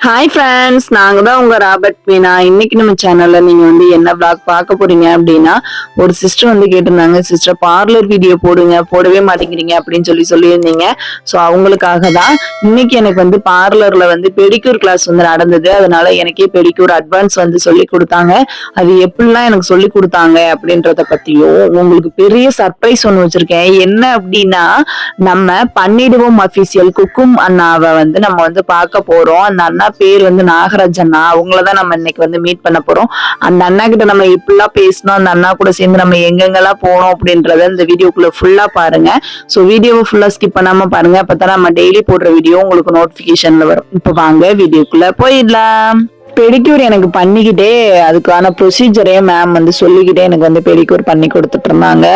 Hi friends, நாங்க தான் உங்க ராபர்ட் மீனா. இன்னைக்கு நம்ம சேனல்ல நீங்க என்ன vlog பார்க்க போறீங்க அப்படின்னா, ஒரு சிஸ்டர் கேட்டிருந்தாங்க, சிஸ்டர் பார்லர் வீடியோ போடுங்க, போடவே மாட்டேங்கிறீங்க அப்படின்னு சொல்லியிருந்தீங்க. ஸோ அவங்களுக்காக தான் இன்னைக்கு எனக்கு பார்லர்ல பெடிக்யூர் கிளாஸ் நடந்தது. அதனால எனக்கே பெடிக்யூர் அட்வான்ஸ் சொல்லி கொடுத்தாங்க. அது எப்படிலாம் எனக்கு சொல்லி கொடுத்தாங்க அப்படின்றத பத்தியும் உங்களுக்கு பெரிய சர்ப்ரைஸ் ஒன்று வச்சிருக்கேன். என்ன அப்படின்னா, நம்ம பண்ணிடுவோம் அபிஷியல் குக்கும் அண்ணாவை நம்ம பார்க்க போறோம். அந்த அண்ணா பேர் நாகராஜ் அண்ணா. அவங்களதான் நம்ம இன்னைக்கு மீட் பண்ண போறோம். அந்த அண்ணா கிட்ட நம்ம இப்படிலாம் பேசணும், அந்த அண்ணா கூட சேர்ந்து நம்ம எங்கெங்கெல்லாம் போனோம் அப்படின்றத இந்த வீடியோக்குள்ள ஃபுல்லா பாருங்க. சோ வீடியோவை ஃபுல்லா ஸ்கிப் பண்ணாம பாருங்க. அப்பதான் நம்ம டெய்லி போடுற வீடியோ உங்களுக்கு நோட்டிபிகேஷன்ல வரும். இப்ப வாங்க வீடியோக்குள்ள போயிடலாம். பெடிக்யூர் எனக்கு பண்ணிக்கிட்டே அதுக்கான ப்ரொசீஜரே மேம் சொல்லிக்கிட்டே எனக்கு பெடிக்யூர் பண்ணி கொடுத்துட்டு இருந்தாங்க.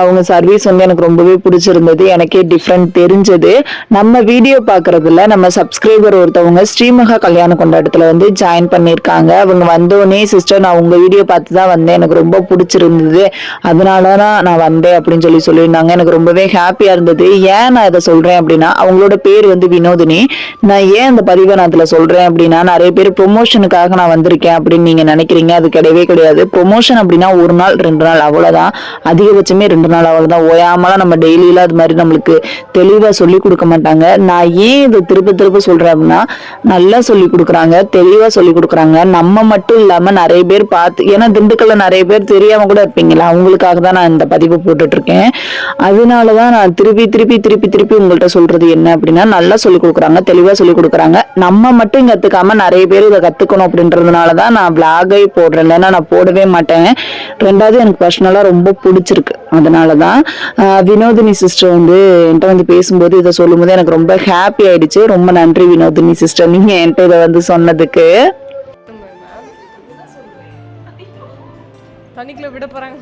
அவங்க சர்வீஸ் எனக்கு ரொம்பவே பிடிச்சிருந்தது. எனக்கே டிஃப்ரெண்ட் தெரிஞ்சது. நம்ம வீடியோ பாக்குறதுல நம்ம சப்ஸ்கிரைபர் ஒருத்தவங்க ஸ்ரீமகா கல்யாண கொண்டாட்டத்துல ஜாயின் பண்ணியிருக்காங்க. அவங்க வந்தோடனே சிஸ்டர் நான் உங்க வீடியோ பார்த்து தான் வந்தேன், எனக்கு ரொம்ப பிடிச்சிருந்தது, அதனாலதான் நான் வந்தேன் அப்படின்னு சொல்லியிருந்தாங்க. எனக்கு ரொம்பவே ஹாப்பியா இருந்தது. ஏன் நான் இதை சொல்றேன் அப்படின்னா, அவங்களோட பேர் வினோதினி. நான் ஏன் அந்த பதிவை நான் அதுல சொல்றேன் அப்படின்னா, நிறைய பேர் ப்ரொமோஷனுக்காக நான் வந்திருக்கேன் அப்படின்னு நீங்க நினைக்கிறீங்க. அது கிடையவே கிடையாது. ப்ரொமோஷன் அப்படின்னா 1 நாள் 2 நாள் அவ்வளவுதான். அதிகபட்சமே 2 நாள் அவ்வளவுதான். ஓயாமலாம் நம்ம டெய்லியில அது மாதிரி நம்மளுக்கு தெளிவா சொல்லி கொடுக்க மாட்டாங்க. நான் ஏன் இதை திருப்ப சொல்றேன் அப்படின்னா, நல்லா சொல்லி கொடுக்குறாங்க, தெளிவா சொல்லி கொடுக்குறாங்க. நம்ம மட்டும் இல்லாம நிறைய பேர் பார்த்து, ஏன்னா திண்டுக்கல்ல நிறைய பேர் தெரியாம கூட இருப்பீங்களா, அவங்களுக்காக தான் நான் இந்த பதிவு போட்டுட்டு இருக்கேன். அதனாலதான் நான் திருப்பி உங்கள்கிட்ட சொல்றது என்ன அப்படின்னா, நல்லா சொல்லி கொடுக்குறாங்க, தெளிவா சொல்லி கொடுக்குறாங்க. நம்ம மட்டும் கத்துக்காம நிறைய பேர் இதை கத்துக்கணும் அப்படின்றதுனாலதான் நான் விளாகை போடுறேன். இல்லைன்னா நான் போடவே மாட்டேன். ரெண்டாவது எனக்கு பர்சனலா ரொம்ப பிடிச்சிருக்கு. அதனாலதான் வினோதினி சிஸ்டர் என்கிட்ட பேசும்போது இதை சொல்லும் போது எனக்கு ரொம்ப ஹாப்பி ஆயிடுச்சு. ரொம்ப நன்றி வினோதினி சிஸ்டர், நீங்க என்கிட்ட இதை சொன்னதுக்கு. தண்ணிக்குள்ள விட போறாங்க.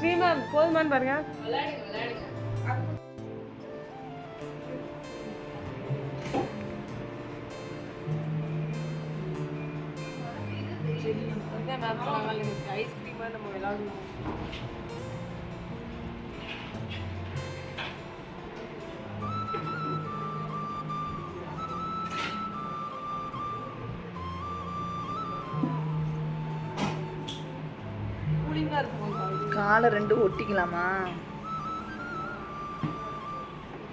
ஸ்ரீமேம் போதுமான்னு பாருங்க. ஐஸ்கிரீமா நம்ம விளையாடுவோம். காலை 2 ஒட்டிக்கலாமா?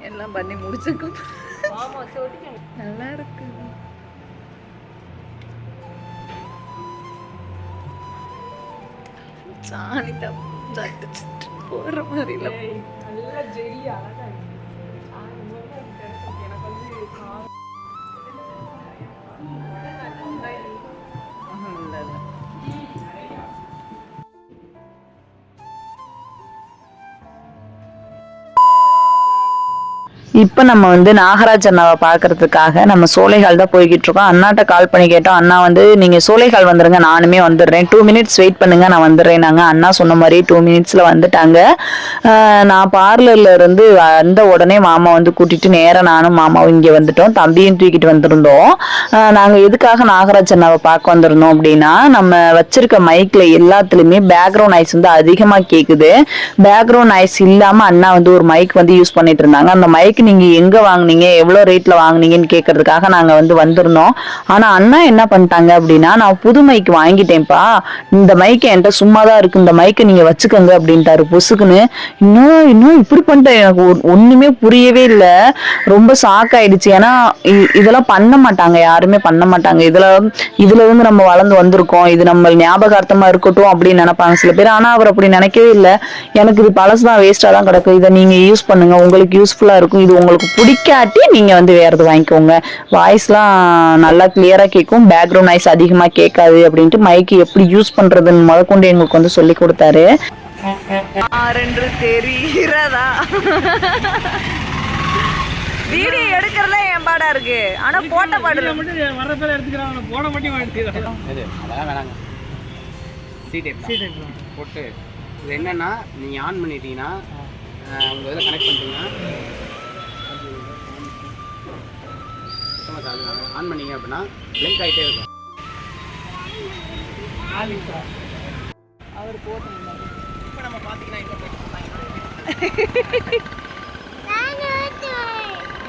எல்லாம் பண்ணி முடிச்சுக்கும். நல்லா இருக்கு. சாணி தட்டு போற மாதிரி இல்ல, நல்லா ஜெலி அழகா இருக்கு. இப்ப நம்ம நாகராஜ் அண்ணாவை பாக்குறதுக்காக நம்ம சோலைகால் தான் போய்கிட்டு இருக்கோம். அண்ணாட்ட கால் பண்ணி கேட்டோம். அண்ணா நீங்க சோலைகால் வந்துருங்க, நானுமே வந்துடுறேன், 2 minutes வெயிட் பண்ணுங்க, நான் வந்துடுறேன். அண்ணா சொன்ன மாதிரி 2 minutesல வந்துட்டாங்க. நான் பார்லர்ல இருந்து வந்த உடனே மாமா கூட்டிட்டு நேரா நானும் மாமாவும் இங்க வந்துட்டோம். தம்பியும் தூக்கிட்டு வந்திருந்தோம். நாங்க எதுக்காக நாகராஜ் அண்ணாவை பார்க்க வந்திருந்தோம் அப்படின்னா, நம்ம வச்சிருக்க மைக்ல எல்லாத்துலயுமே பேக்ரவுண்ட் நாய்ஸ் அதிகமா கேக்குது. பேக்ரவுண்ட் நாய்ஸ் இல்லாம அண்ணா ஒரு மைக் யூஸ் பண்ணிட்டு இருந்தாங்க. அந்த மைக் நீங்க எங்க வாங்குனீங்க, எவ்வளவு ரேட்ல வாங்குனீங்கன்னு கேட்கறதுக்காக நாங்க வந்திருந்தோம். ஆனா அண்ணா என்ன பண்ணிட்டாங்க அப்படின்னா, நான் புது மைக் வாங்கிட்டேன்ப்பா, இந்த மைக் என்கிட்ட சும்மாதான் இருக்கு, இந்த மைக்கை நீங்க வச்சுக்கோங்க அப்படின்ட்டாரு பொசுக்குன்னு. இன்னும் இப்படி பண்ணிட்டேன். எனக்கு ஒண்ணுமே புரியவே இல்லை. ரொம்ப ஷாக் ஆயிடுச்சு. ஏன்னா இதெல்லாம் பண்ண மாட்டாங்க, யாருமே பண்ண மாட்டாங்க. இதுல நம்ம வளர்ந்து வந்திருக்கோம், இது நம்ம ஞாபகார்த்தமா இருக்கட்டும் அப்படின்னு நினைப்பாங்க சில பேர். ஆனா அவர் அப்படி நினைக்கவே இல்லை. எனக்கு இது பழசுதான், வேஸ்டா தான் கிடக்கும், இதை நீங்க யூஸ் பண்ணுங்க, உங்களுக்கு யூஸ்ஃபுல்லா இருக்கும், இது உங்களுக்கு பிடிக்காட்டி நீங்க வந்து வேற எது வாங்கிக்கோங்க. வாய்ஸ்லாம் நல்லா கிளியரா கேட்கும், பேக்ரவுண்ட் நாய்ஸ் அதிகமா கேட்காது அப்படின்ட்டு மைக்கு எப்படி யூஸ் பண்றதுன்னு முதற்கொண்டு எங்களுக்கு வந்து சொல்லி கொடுத்தாரு. தெரிகிறதா வீடியோ எடுக்கிறதுல என் பாடா இருக்கு, ஆனா போட்ட பாடல வரப்ப எடுத்துக்கிறாங்க, போட மட்டும் அதெல்லாம் வேணாங்க. சீட் போட்டு இது என்னன்னா நீங்கள் ஆன் பண்ணிட்டீங்கன்னா உங்கள் இதில் கனெக்ட் பண்ணிட்டீங்கன்னா ஆன் பண்ணீங்க அப்படின்னா பிளிங்க் ஆகிட்டே இருக்கும். அவர் போட்டு இப்போ நம்ம பார்த்தீங்கன்னா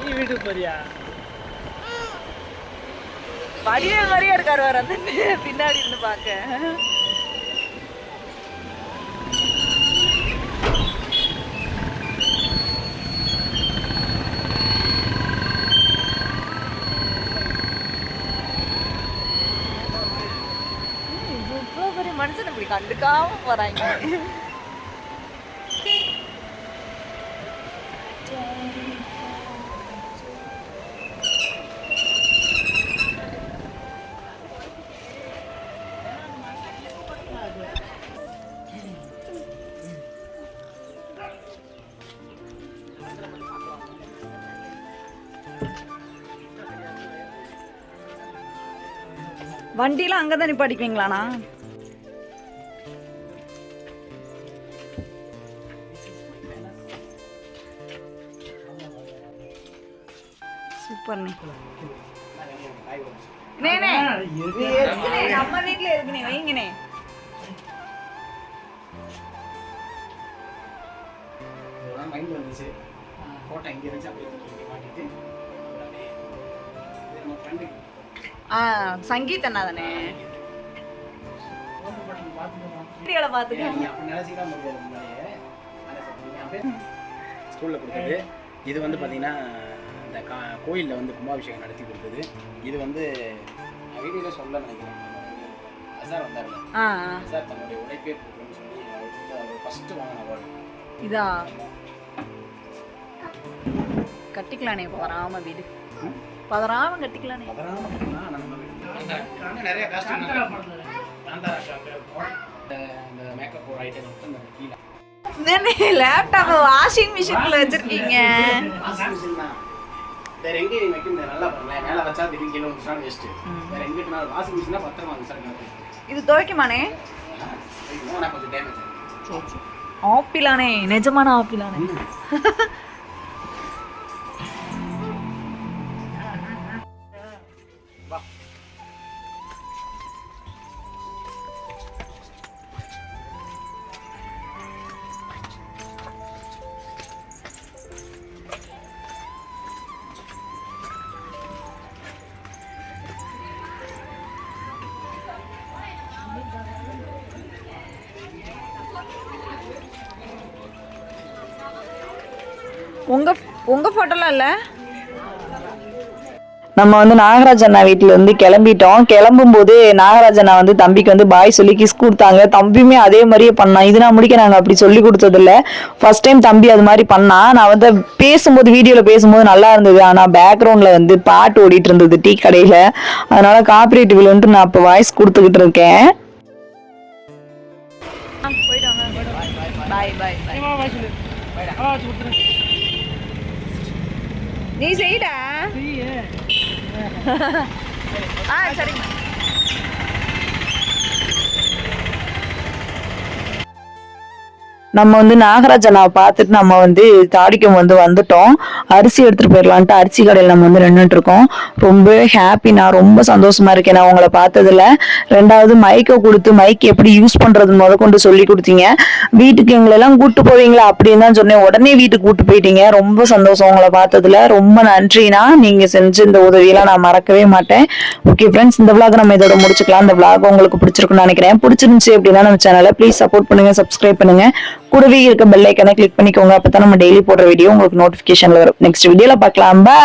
நீ வீட்டுக்கு போறியா? வடிவேல் மாதிரியே இருக்காரு வர அந்த பின்னாடி இருந்து பார்க்க. மனுஷன் இப்படி கண்டுக்காம போறாங்க. வண்டியெல்லாம் அங்கதான் நிப்பாட்டிக்குவீங்களாண்ணா? சூப்பர். நம்ம வீட்டுல இருக்குனே வைங்கனே. மைண்ட் வந்துச்சு, போட்டோ இங்கே இருந்துச்சு, அப்படியே மாட்டிட்டு நம்ம ஃப்ரெண்டு சங்கீத் அண்ணா தானே வீடியோல பாத்துக்கோங்க. ஸ்கூலில் கொடுத்தது. இது வந்து பார்த்தீங்கன்னா இந்த கோயிலில் வந்து கும்பாபிஷேகம் நடத்தி கொடுத்தது. இது வந்து வீடியோவில் சொல்ல நினைக்கிறேன். அசார் வந்தார், அசார் தன்னுடைய உழைப்பே கொடுக்குறேன்னு சொல்லி அவர் ஃபஸ்ட்டு வாங்கின அவார்டு இதா. கட்டிக்கலானே பதறாம வீடு, பதறாம கட்டிக்கலானே. நிறைய காஸ்டியூம் இந்த மேக்கப் ஒரு ஐட்டம் மட்டும் கீழே லேப்டாப் வாஷிங் மிஷின்ல வச்சிருக்கீங்க. வேற எங்கேயும் வைக்க முடியாது. நல்லா பாருங்களேன், மேலே வச்சா திடீர்னு கீழே வந்துச்சுன்னா வேஸ்ட். வேற எங்கிட்ட வாஷிங் மிஷினா பத்திரமா வந்து இது துவைக்குமானே? கொஞ்சம் டேமேஜ் ஆகும். ஆப்பிளானே, நிஜமான ஆப்பிளானே. உங்க போட்டோலாம் இல்ல. நம்ம வந்து நாகராஜ் அண்ணா வீட்டுல இருந்து கிளம்பிட்டோம். கிளம்பும் போது நாகராஜ் அண்ணா வந்து தம்பிக்கு வந்து பாய் சொல்லி கிஸ் கொடுத்தாங்க. தம்பியுமே அதே மாதிரியே பண்ணான். இது நான் முடிக்க நாங்க அப்படி சொல்லி கொடுத்தது இல்ல, ஃபர்ஸ்ட் டைம் தம்பி அது மாதிரி பண்ணா. நான் வந்து பேசும்போது வீடியோல பேசும்போது நல்லா இருந்தது, ஆனா பேக்ரவுண்ட்ல வந்து பாட்டு ஓடிட்டு இருந்தது டீ கடையில. அதனால காப்பிரைட் விழுந்துட்டு நான் இப்ப வாய்ஸ் கொடுத்துக்கிட்டு இருக்கேன். நீ செய்டா. சரிங்க. நம்ம வந்து நாகராஜ் அண்ணாவை பார்த்துட்டு நம்ம வந்து தாடிக்கம் வந்து வந்துட்டோம். அரிசி எடுத்துட்டு போயிடலான்ட்டு அரிசி கடையில் நம்ம வந்து நின்றுட்டு இருக்கோம். ரொம்ப ஹாப்பி, நான் ரொம்ப சந்தோஷமா இருக்கேன் நான் உங்களை பார்த்ததுல. ரெண்டாவது மைக்கை கொடுத்து மைக் எப்படி யூஸ் பண்றதுன்னு முதற்கொண்டு சொல்லி கொடுத்தீங்க. வீட்டுக்கு எங்களெல்லாம் கூட்டு போவீங்களா அப்படின்னு தான் சொன்னேன், உடனே வீட்டுக்கு கூட்டு போயிட்டீங்க. ரொம்ப சந்தோஷம் உங்களை பார்த்ததுல, ரொம்ப நன்றினா. நீங்க செஞ்ச இந்த உதவியெல்லாம் நான் மறக்கவே மாட்டேன். ஓகே ஃப்ரெண்ட்ஸ், இந்த விளாக் நம்ம இதோட முடிச்சுக்கலாம். இந்த விளாக் உங்களுக்கு பிடிச்சிருக்குன்னு நினைக்கிறேன். பிடிச்சிருந்துச்சு அப்படின்னா நம்ம சேனலை ப்ளீஸ் சப்போர்ட் பண்ணுங்க, சப்ஸ்கிரைப் பண்ணுங்க, கூடவே இருக்க பெல் ஐகானை கிளிக் பண்ணிக்கோங்க. அப்பதான் நம்ம டெய்லி போடுற வீடியோ உங்களுக்கு நோட்டிபிகேஷன்ல வரும். நெக்ஸ்ட் வீடியோல பார்க்கலாம். பை.